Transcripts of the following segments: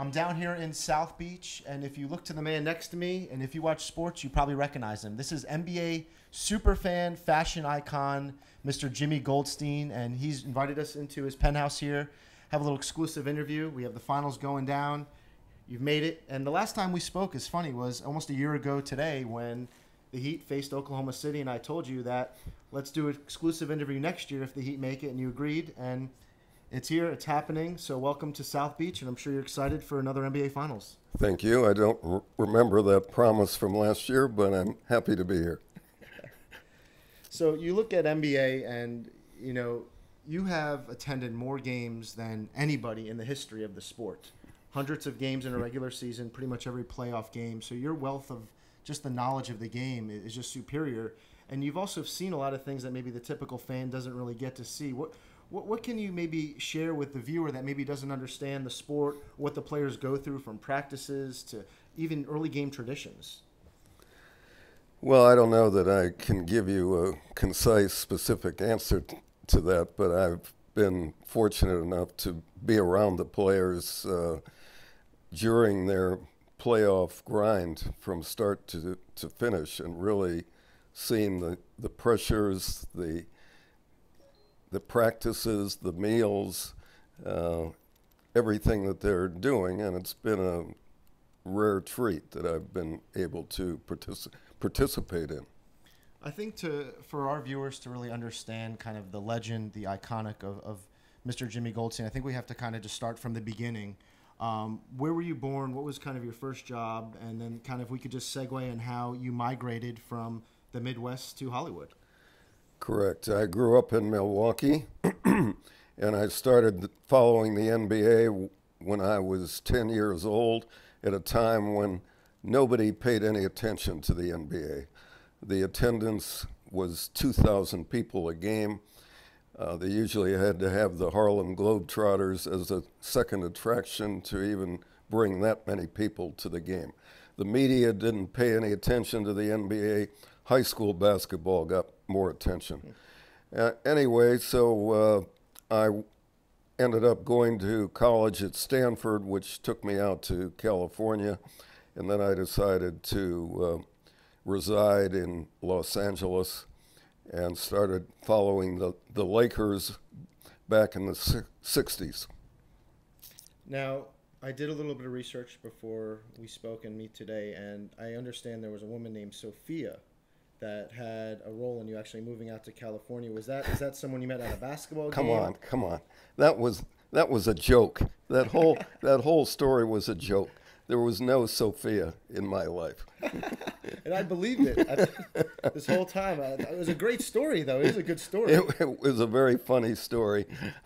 I'm down here in South Beach, and if you look to the man next to me, and if you watch sports, you probably recognize him. This is NBA superfan, fashion icon, Mr. Jimmy Goldstein, and he's invited us into his penthouse here. Have a little exclusive interview. We have the finals going down. You've made it. And the last time we spoke, it's funny, was almost a year ago today when the Heat faced Oklahoma City, and I told you that let's do an exclusive interview next year if the Heat make it, and you agreed, and it's here, it's happening. So welcome to South Beach, and I'm sure you're excited for another NBA Finals. Thank you. I don't remember that promise from last year, but I'm happy to be here. So you look at NBA, and you know you have attended more games than anybody in the history of the sport. Hundreds of games in a regular season, pretty much every playoff game. So your wealth of just the knowledge of the game is just superior. And you've also seen a lot of things that maybe the typical fan doesn't really get to see. What can you maybe share with the viewer that maybe doesn't understand the sport, what the players go through from practices to even early game traditions? Well, I don't know that I can give you a concise, specific answer to that, but I've been fortunate enough to be around the players during their playoff grind from start to finish, and really seeing the pressures, the practices, the meals, everything that they're doing, and it's been a rare treat that I've been able to participate in. I think for our viewers to really understand kind of the legend, the iconic of Mr. Jimmy Goldstein, I think we have to kind of just start from the beginning. Where were you born? What was kind of your first job? And then kind of we could just segue on how you migrated from the Midwest to Hollywood. Correct. I grew up in Milwaukee, and I started following the NBA when I was 10 years old, at a time when nobody paid any attention to the NBA. The attendance was 2,000 people a game. They usually had to have the Harlem Globetrotters as a second attraction to even bring that many people to the game. The media didn't pay any attention to the NBA. High school basketball got more attention. Anyway, so I ended up going to college at Stanford, which took me out to California, and then I decided to reside in Los Angeles and started following the Lakers back in the 60s. Now, I did a little bit of research before we spoke and meet today, and I understand there was a woman named Sophia that had a role in you actually moving out to California. Is that someone you met at a basketball game? Come on. That was a joke. That whole story was a joke. There was no Sophia in my life. And I believed it this whole time. It was a great story, though. It was a good story. It was a very funny story,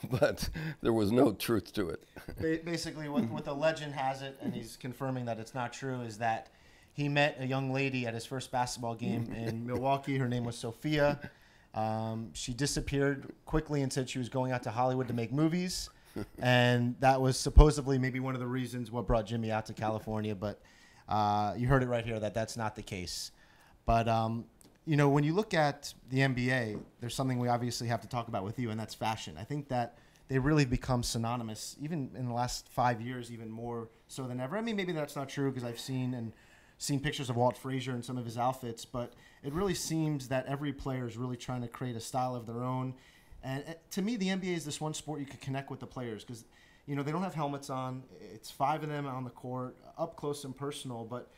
but there was no truth to it. Basically, what the legend has it, and he's confirming that it's not true, is that he met a young lady at his first basketball game in Milwaukee. Her name was Sophia. She disappeared quickly and said she was going out to Hollywood to make movies. And that was supposedly maybe one of the reasons what brought Jimmy out to California. But you heard it right here that that's not the case. But, you know, when you look at the NBA, there's something we obviously have to talk about with you, and that's fashion. I think that they really become synonymous, even in the last 5 years, even more so than ever. I mean, maybe that's not true because I've seen pictures of Walt Frazier and some of his outfits, but it really seems that every player is really trying to create a style of their own. And to me, the NBA is this one sport you could connect with the players because, you know, they don't have helmets on. It's 5 of them on the court, up close and personal. But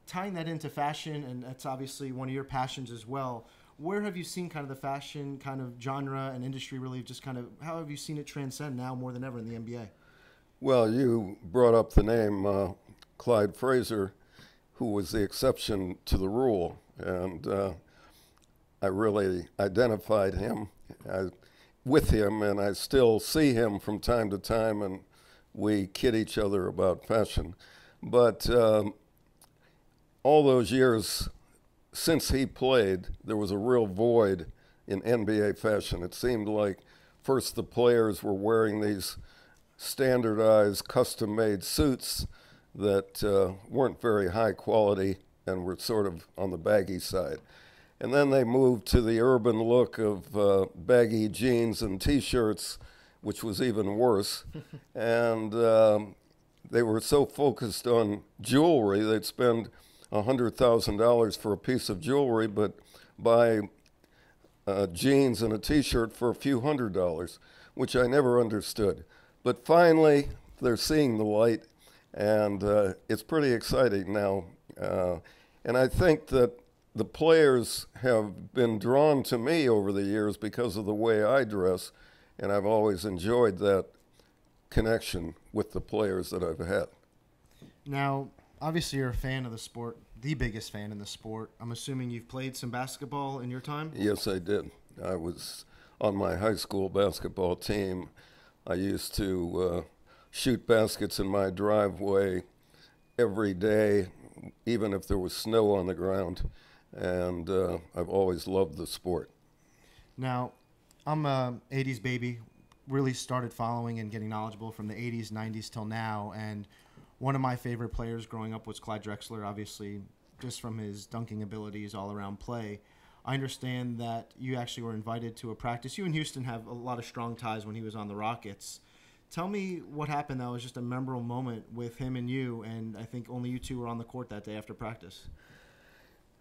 tying that into fashion, and that's obviously one of your passions as well, where have you seen kind of the fashion kind of genre and industry really just kind of, how have you seen it transcend now more than ever in the NBA? Well, you brought up the name Clyde Frazier, who was the exception to the rule. And I really identified with him, and I still see him from time to time, and we kid each other about fashion. But all those years since he played, there was a real void in NBA fashion. It seemed like first the players were wearing these standardized, custom-made suits that weren't very high quality and were sort of on the baggy side. And then they moved to the urban look of baggy jeans and T-shirts, which was even worse. And they were so focused on jewelry, they'd spend $100,000 for a piece of jewelry, but buy jeans and a T-shirt for a few $100s, which I never understood. But finally, they're seeing the light, and it's pretty exciting now. And I think that the players have been drawn to me over the years because of the way I dress, and I've always enjoyed that connection with the players that I've had. Now, obviously you're a fan of the sport, the biggest fan in the sport. I'm assuming you've played some basketball in your time? Yes, I did. I was on my high school basketball team. I used to shoot baskets in my driveway every day, even if there was snow on the ground, and I've always loved the sport. Now, I'm a 80s baby, really started following and getting knowledgeable from the 80s, 90s till now, and one of my favorite players growing up was Clyde Drexler, obviously, just from his dunking abilities, all-around play. I understand that you actually were invited to a practice. You and Houston have a lot of strong ties when he was on the Rockets. Tell me what happened that was just a memorable moment with him and you, and I think only you two were on the court that day after practice.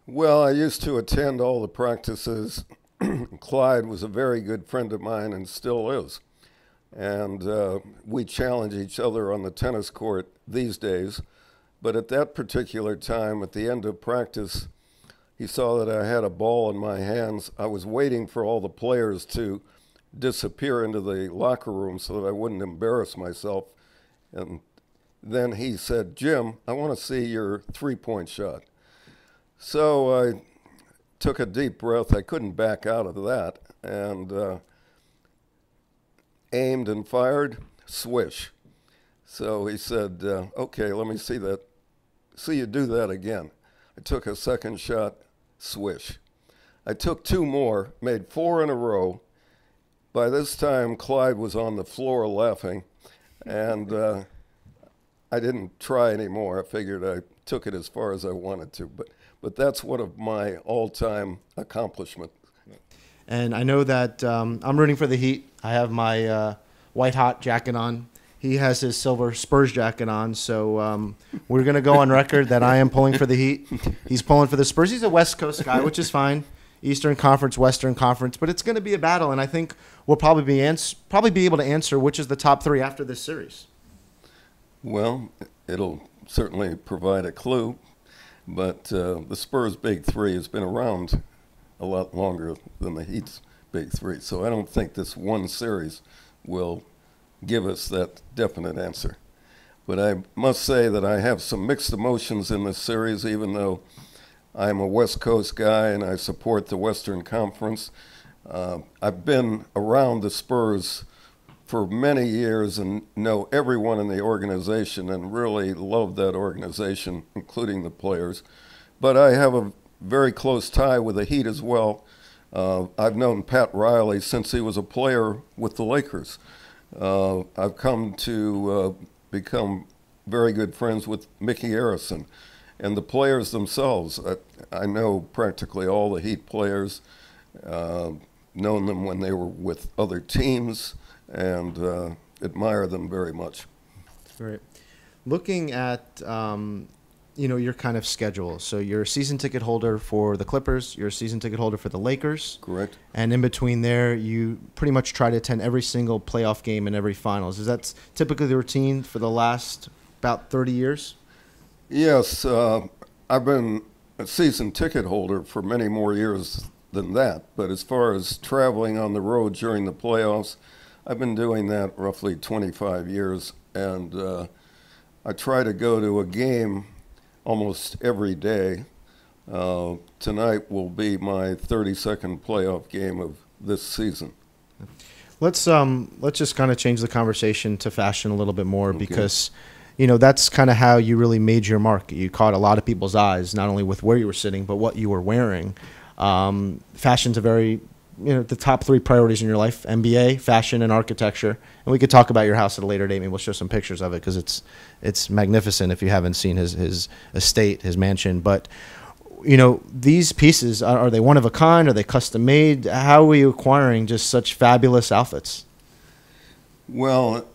Well, I used to attend all the practices. Clyde was a very good friend of mine and still is. And we challenge each other on the tennis court these days. But at that particular time, at the end of practice, he saw that I had a ball in my hands. I was waiting for all the players to disappear into the locker room so that I wouldn't embarrass myself. And then he said, "Jim, I want to see your three-point shot." So I took a deep breath. I couldn't back out of that. And aimed and fired, swish. So he said, "Okay, let me see that. See you do that again." I took a second shot, swish. I took two more, made four in a row. By this time, Clyde was on the floor laughing, and I didn't try anymore. I figured I took it as far as I wanted to. But that's one of my all-time accomplishments. And I know that I'm rooting for the Heat. I have my white hot jacket on. He has his silver Spurs jacket on. So we're going to go on record that I am pulling for the Heat. He's pulling for the Spurs. He's a West Coast guy, which is fine. Eastern Conference, Western Conference. But it's going to be a battle, and I think we'll probably be able to answer which is the top three after this series. Well, it'll certainly provide a clue. But the Spurs' Big Three has been around a lot longer than the Heat's Big Three. So I don't think this one series will give us that definite answer. But I must say that I have some mixed emotions in this series, even though I'm a West Coast guy and I support the Western Conference. I've been around the Spurs for many years and know everyone in the organization and really love that organization, including the players. But I have a very close tie with the Heat as well. I've known Pat Riley since he was a player with the Lakers. I've come to become very good friends with Mickey Arison. And the players themselves, I know practically all the Heat players, known them when they were with other teams, and admire them very much. Right. Looking at your kind of schedule. So you're a season ticket holder for the Clippers. You're a season ticket holder for the Lakers. Correct. And in between there, you pretty much try to attend every single playoff game and every finals. Is that typically the routine for the last about 30 years? Yes. I've been a season ticket holder for many more years than that. But as far as traveling on the road during the playoffs, I've been doing that roughly 25 years. And I try to go to a game almost every day. Tonight will be my 32nd playoff game of this season. Let's just kind of change the conversation to fashion a little bit more, because that's kind of how you really made your mark. You caught a lot of people's eyes, not only with where you were sitting, but what you were wearing. Fashion's a very, the top three priorities in your life: MBA, fashion, and architecture. And we could talk about your house at a later date. Maybe we'll show some pictures of it, because it's magnificent if you haven't seen his estate, his mansion. But these pieces, are they one of a kind? Are they custom made? How are you acquiring just such fabulous outfits? Well,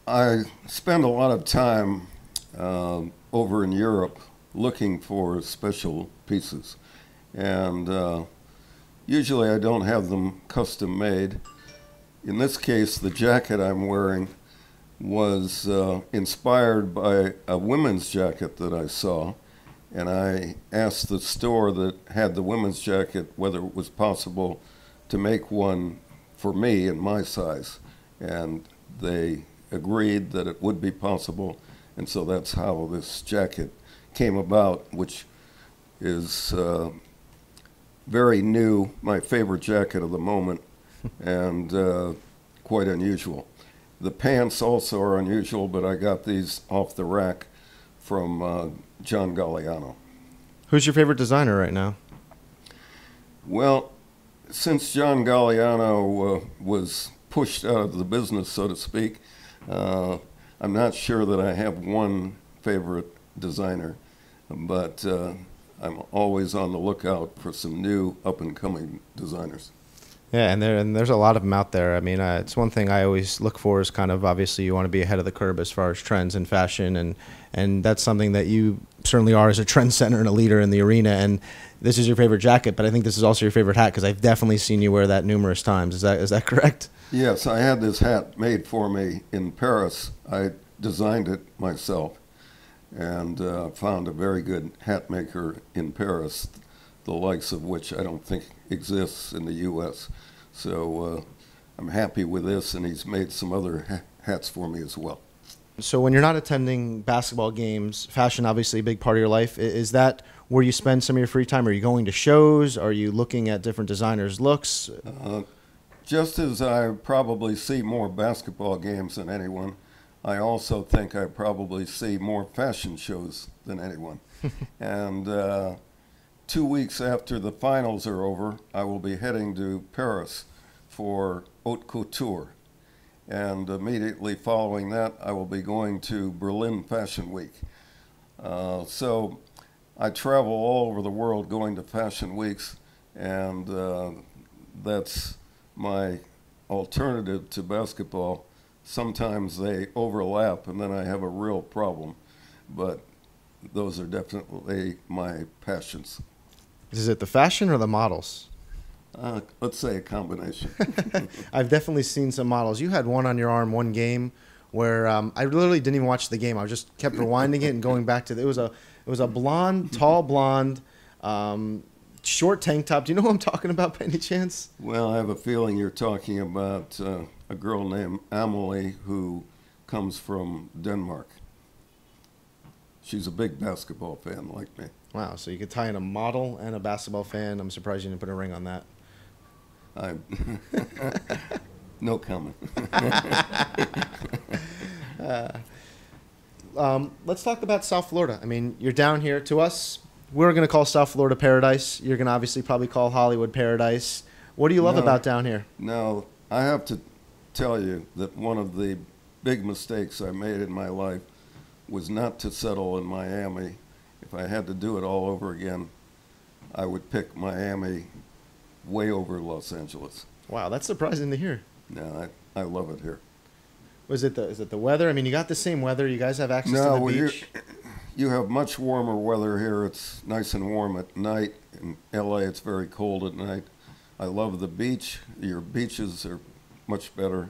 I spend a lot of time over in Europe looking for special pieces. And usually I don't have them custom made. In this case, the jacket I'm wearing was inspired by a women's jacket that I saw. And I asked the store that had the women's jacket whether it was possible to make one for me in my size. And they agreed that it would be possible. And so that's how this jacket came about, which is very new, my favorite jacket of the moment, and quite unusual. The pants also are unusual, but I got these off the rack from John Galliano. Who's your favorite designer right now? Well, since John Galliano was pushed out of the business, so to speak, I'm not sure that I have one favorite designer, but I'm always on the lookout for some new up-and-coming designers. Yeah, and there's a lot of them out there. I mean, it's one thing I always look for is kind of obviously you want to be ahead of the curve as far as trends in fashion, and that's something that you certainly are as a trend center and a leader in the arena. And this is your favorite jacket, but I think this is also your favorite hat because I've definitely seen you wear that numerous times. Is that correct? Yes, I had this hat made for me in Paris. I designed it myself and found a very good hat maker in Paris, the likes of which I don't think exists in the U.S. So I'm happy with this, and he's made some other hats for me as well. So when you're not attending basketball games, fashion obviously a big part of your life. Is that where you spend some of your free time? Are you going to shows? Are you looking at different designers' looks? Just as I probably see more basketball games than anyone, I also think I probably see more fashion shows than anyone. And 2 weeks after the finals are over, I will be heading to Paris for haute couture. And immediately following that, I will be going to Berlin Fashion Week. So I travel all over the world going to fashion weeks, and that's my alternative to basketball. Sometimes they overlap, and then I have a real problem. But those are definitely my passions. Is it the fashion or the models? Let's say a combination. I've definitely seen some models. You had one on your arm one game where I literally didn't even watch the game. I just kept rewinding it and going back to it was a blonde, tall blonde, short tank top. Do you know who I'm talking about by any chance? Well, I have a feeling you're talking about a girl named Amelie who comes from Denmark. She's a big basketball fan like me. Wow, so you could tie in a model and a basketball fan. I'm surprised you didn't put a ring on that. No comment. Let's talk about South Florida. I mean, you're down here. To us, we're going to call South Florida paradise. You're going to obviously probably call Hollywood paradise. What do you love about down here? No, I have to tell you that one of the big mistakes I made in my life was not to settle in Miami. If I had to do it all over again, I would pick Miami way over Los Angeles. Wow, that's surprising to hear. No, I love it here. Is it the weather? I mean, you got the same weather. You guys have access to the beach. You have much warmer weather here. It's nice and warm at night. In LA, it's very cold at night. I love the beach. Your beaches are much better,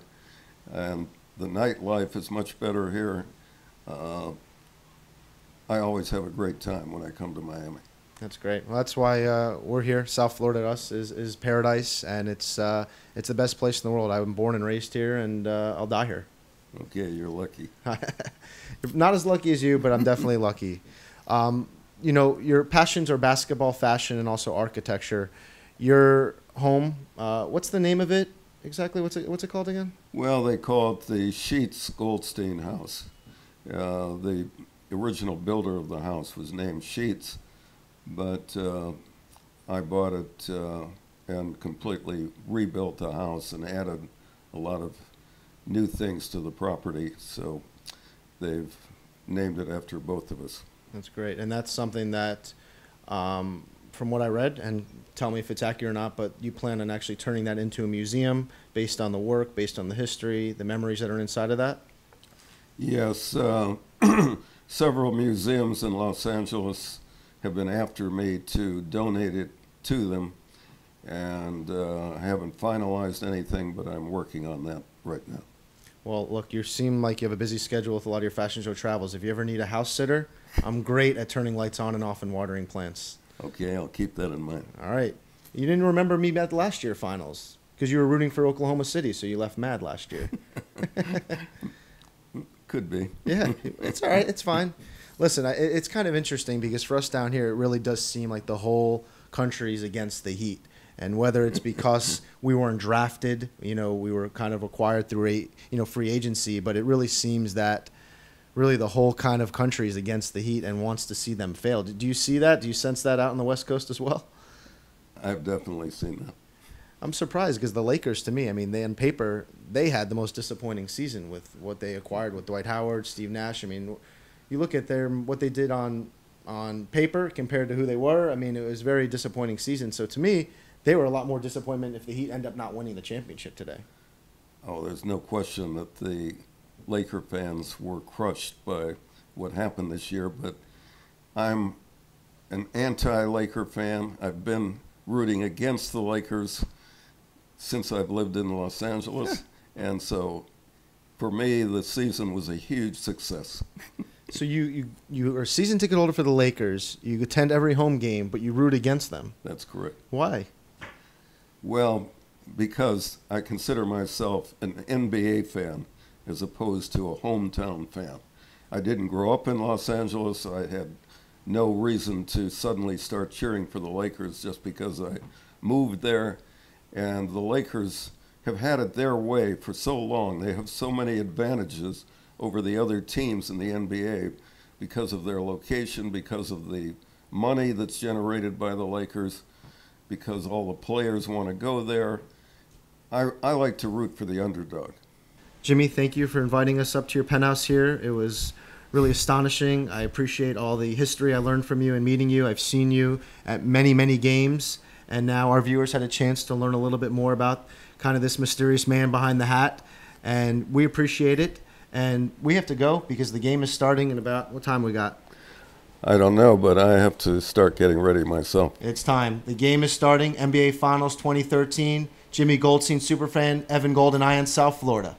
and the nightlife is much better here. I always have a great time when I come to Miami. That's great. Well, that's why we're here. South Florida to us is paradise, and it's the best place in the world. I'm born and raised here, and I'll die here. Okay, you're lucky. Not as lucky as you, but I'm definitely lucky. You know, your passions are basketball, fashion, and also architecture. Your home, what's the name of it exactly? What's it called again? Well, they call it the Sheets Goldstein House. The original builder of the house was named Sheets, but I bought it and completely rebuilt the house and added a lot of new things to the property. So they've named it after both of us. That's great. And that's something that, from what I read, and tell me if it's accurate or not, but you plan on actually turning that into a museum based on the work, based on the history, the memories that are inside of that? Yes, several museums in Los Angeles have been after me to donate it to them, and I haven't finalized anything, but I'm working on that right now. Well, look, you seem like you have a busy schedule with a lot of your fashion show travels. If you ever need a house sitter, I'm great at turning lights on and off and watering plants. Okay, I'll keep that in mind. All right. You didn't remember me at the last year finals because you were rooting for Oklahoma City, so you left mad last year. Could be. Yeah, it's all right. It's fine. Listen, it's kind of interesting because for us down here, it really does seem like the whole country's against the Heat. And whether it's because we weren't drafted, we were kind of acquired through free agency, but it really seems that really the whole kind of country is against the Heat and wants to see them fail. Do you see that? Do you sense that out on the West Coast as well? I've definitely seen that. I'm surprised because the Lakers, to me, I mean, on paper, they had the most disappointing season with what they acquired with Dwight Howard, Steve Nash. I mean, you look at what they did on paper compared to who they were. I mean, it was a very disappointing season. So to me, they were a lot more disappointment if the Heat end up not winning the championship today. Oh, there's no question that the Laker fans were crushed by what happened this year, but I'm an anti-Laker fan. I've been rooting against the Lakers since I've lived in Los Angeles, and so for me, the season was a huge success. So you are a season ticket holder for the Lakers. You attend every home game, but you root against them. That's correct. Why? Well, because I consider myself an NBA fan as opposed to a hometown fan. I didn't grow up in Los Angeles. I had no reason to suddenly start cheering for the Lakers just because I moved there. And the Lakers have had it their way for so long. They have so many advantages over the other teams in the NBA because of their location, because of the money that's generated by the Lakers, because all the players want to go there. I like to root for the underdog. Jimmy, thank you for inviting us up to your penthouse here. It was really astonishing. I appreciate all the history I learned from you and meeting you. I've seen you at many, many games, and now our viewers had a chance to learn a little bit more about kind of this mysterious man behind the hat, and we appreciate it. And we have to go because the game is starting in about, what time we got? I don't know, but I have to start getting ready myself. It's time. The game is starting. NBA Finals 2013. Jimmy Goldstein, Superfan, Evan Gold, and I in South Florida.